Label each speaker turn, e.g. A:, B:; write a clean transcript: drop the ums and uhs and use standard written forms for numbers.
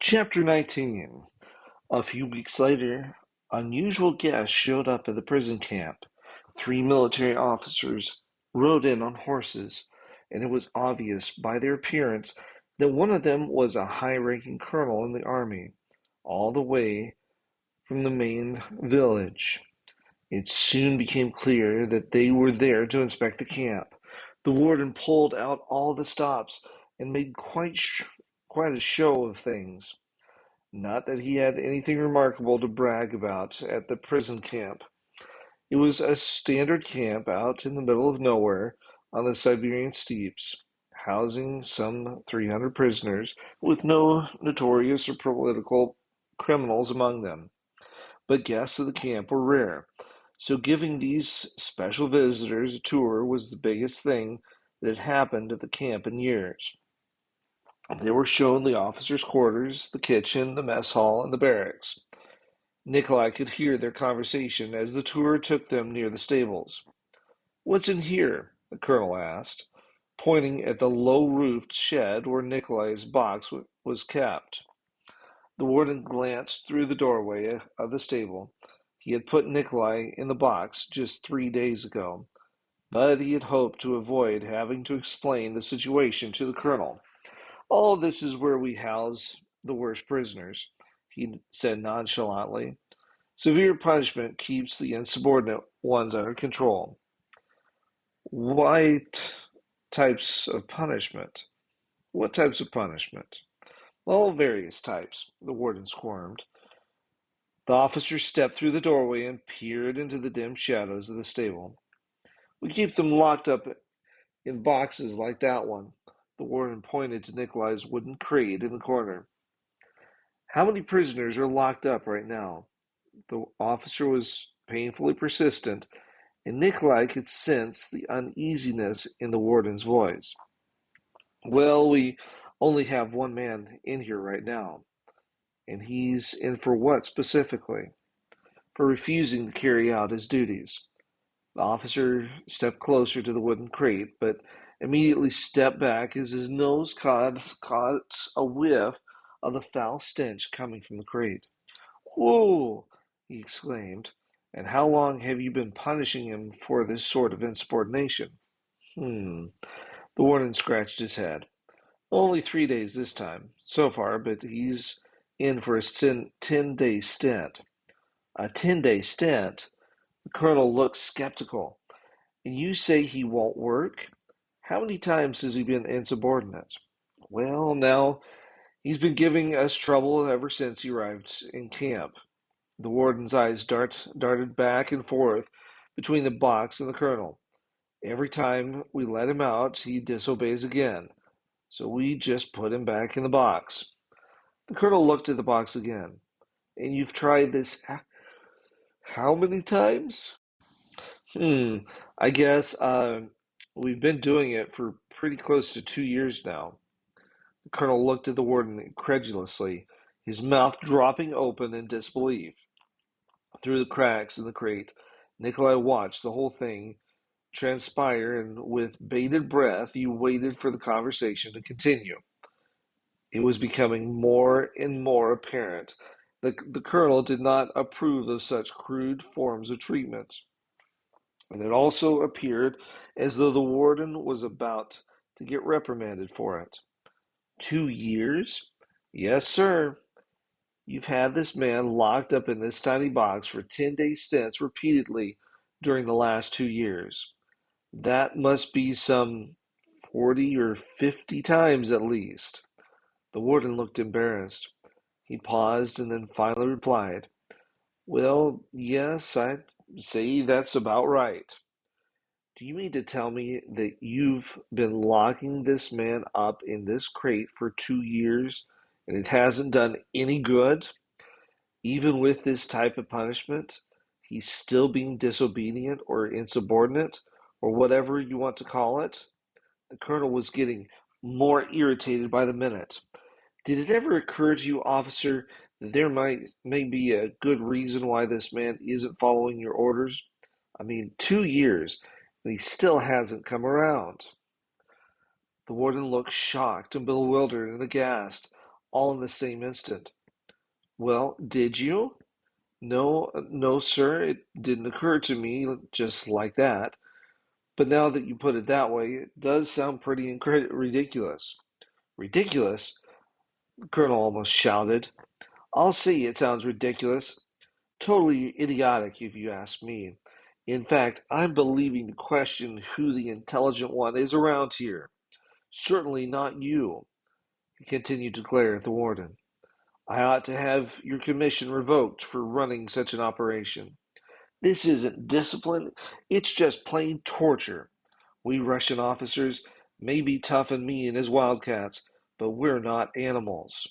A: Chapter 19. A few weeks later, unusual guests showed up at the prison camp. Three military officers rode in on horses, and it was obvious by their appearance that one of them was a high-ranking colonel in the army, all the way from the main village. It soon became clear that they were there to inspect the camp. The warden pulled out all the stops and made quite a show of things. Not that he had anything remarkable to brag about at the prison camp. It was a standard camp out in the middle of nowhere on the Siberian steppes, housing some 300 prisoners, with no notorious or political criminals among them. But guests of the camp were rare, so giving these special visitors a tour was the biggest thing that had happened at the camp in years. They were shown the officers' quarters, the kitchen, the mess hall, and the barracks. Nikolai could hear their conversation as the tour took them near the stables. "What's in here?" the colonel asked, pointing at the low-roofed shed where Nikolai's box was kept. The warden glanced through the doorway of the stable. He had put Nikolai in the box just 3 days ago, but he had hoped to avoid having to explain the situation to the colonel. "All this is where we house the worst prisoners," he said nonchalantly. "Severe punishment keeps the insubordinate ones under control." "What types of punishment? What types of punishment?" "All various types," the warden squirmed. The officer stepped through the doorway and peered into the dim shadows of the stable. "We keep them locked up in boxes like that one." The warden pointed to Nikolai's wooden crate in the corner. "How many prisoners are locked up right now?" The officer was painfully persistent, and Nikolai could sense the uneasiness in the warden's voice. "Well, we only have one man in here right now." "And he's in for what specifically?" "For refusing to carry out his duties." The officer stepped closer to the wooden crate, but immediately stepped back as his nose caught a whiff of the foul stench coming from the crate. "Whoa!" he exclaimed. "And how long have you been punishing him for this sort of insubordination?" "Hmm." The warden scratched his head. "Only 3 days this time, so far, but he's in for a 10-day stint." "A 10-day stint?" The colonel looked skeptical. "And you say he won't work? How many times has he been insubordinate?" "Well, now, he's been giving us trouble ever since he arrived in camp." The warden's eyes darted back and forth between the box and the colonel. "Every time we let him out, he disobeys again, so we just put him back in the box." The colonel looked at the box again. "And you've tried this how many times?" "Hmm, I guess we've been doing it for pretty close to 2 years now." The colonel looked at the warden incredulously, his mouth dropping open in disbelief. Through the cracks in the crate, Nikolai watched the whole thing transpire, and with bated breath he waited for the conversation to continue. It was becoming more and more apparent that the colonel did not approve of such crude forms of treatment, and it also appeared as though the warden was about to get reprimanded for it. 2 years? Yes, sir. You've had this man locked up in this tiny box for 10-day stints repeatedly during the last 2 years. That must be some 40 or 50 times at least." The warden looked embarrassed. He paused and then finally replied, "Well, yes, I'd say that's about right." "Do you mean to tell me that you've been locking this man up in this crate for 2 years and it hasn't done any good? Even with this type of punishment, he's still being disobedient or insubordinate, or whatever you want to call it?" The colonel was getting more irritated by the minute. "Did it ever occur to you, officer, that there may be a good reason why this man isn't following your orders? I mean, 2 years, and he still hasn't come around." The warden looked shocked and bewildered and aghast. all in the same instant. Well, did you? No, no, sir, it didn't occur to me just like that. But now that you put it that way, it does sound pretty ridiculous. Ridiculous? The colonel almost shouted. I'll say it sounds ridiculous. Totally idiotic, if you ask me. In fact, I'm believing to question who the intelligent one is around here. Certainly not you, he continued to glare at the warden. I ought to have your commission revoked for running such an operation. This isn't discipline, it's just plain torture. We Russian officers may be tough and mean as wildcats, but we're not animals.